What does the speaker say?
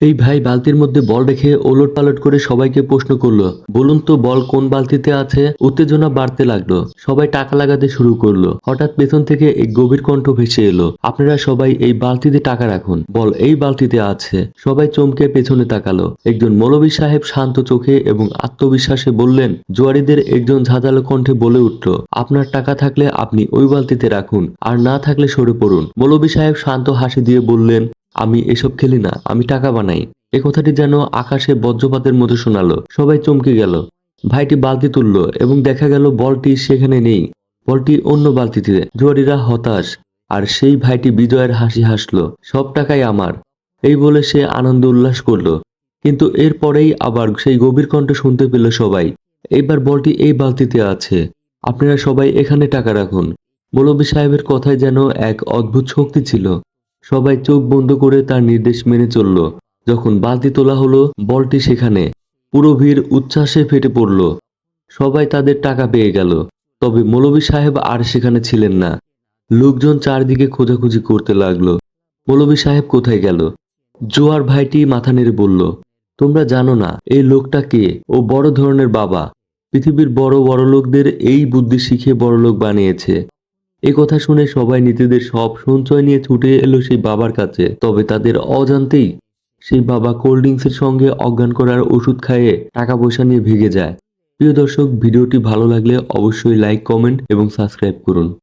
এই ভাই বালতির মধ্যে বল রেখে ওলটপালট করে সবাইকে প্রশ্ন করলো, বলুন তো বল কোন বালতিতে আছে। উত্তেজনা বাড়তে লাগলো, সবাই টাকা লাগাতে শুরু করলো। হঠাৎ পেছন থেকে এই গভীর কণ্ঠ ভেসে এলো, আপনারা সবাই এই বালতিতে টাকা রাখুন, বল এই বালতিতে আছে। সবাই চমকে পেছনে তাকালো। একজন মৌলভী সাহেব শান্ত চোখে এবং আত্মবিশ্বাসে বললেন, জুয়ারিদের একজন ঝাঁঝালো কণ্ঠে বলে উঠল, আপনার টাকা থাকলে আপনি ওই বালতিতে রাখুন, আর না থাকলে সরে পড়ুন। মৌলভী সাহেব শান্ত হাসি দিয়ে বললেন, আমি এসব খেলি না, আমি টাকা বানাই। এ কথাটি যেন আকাশে বজ্রপাতের মতো শোনালো। সবাই চমকে গেল। ভাইটি বালতি তুললো এবং দেখা গেল বলটি সেখানে নেই। বলটি অন্য বালতিতে। জুয়ারিরা হতাশ, আর সেই ভাইটি বিজয়ের হাসি হাসলো। সব টাকাই আমার, এই বলে সে আনন্দ উল্লাস করলো। কিন্তু এর পরেই আবার সেই গভীর কণ্ঠ শুনতে পেল সবাই, এইবার বলটি এই বালতিতে আছে, আপনারা সবাই এখানে টাকা রাখুন। মৌলভী সাহেবের কথায় যেন এক অদ্ভুত শক্তি ছিল। সবাই চোখ বন্ধ করে তার নির্দেশ মেনে চলল। যখন বালতি তোলা হলো, বলটি সেখানে। পুরো ভিড় উচ্ছ্বাসে ফেটে পড়ল। সবাই তাদের টাকা পেয়ে গেল। তবে মৌলভী সাহেব আর সেখানে ছিলেন না। লোকজন চারদিকে খোঁজাখুঁজি করতে লাগলো। মৌলভী সাহেব কোথায় গেল? জোয়ার ভাইটি মাথা নেড়ে বলল, তোমরা জানো না এই লোকটা কে? ও বড় ধরনের বাবা। পৃথিবীর বড় বড় লোকদের এই বুদ্ধি শিখে বড়লোক বানিয়েছে। এ কথা শুনে সবাই নিজেদের সব সঞ্চয় নিয়ে ছুটে এলো সেই বাবার কাছে। তবে তাদের অজান্তেই সেই বাবা কোল্ড ড্রিঙ্কসের সঙ্গে অজ্ঞান করার ওষুধ খাইয়ে টাকা পয়সা নিয়ে ভেগে যায়। প্রিয় দর্শক, ভিডিওটি ভালো লাগলে অবশ্যই লাইক, কমেন্ট এবং সাবস্ক্রাইব করুন।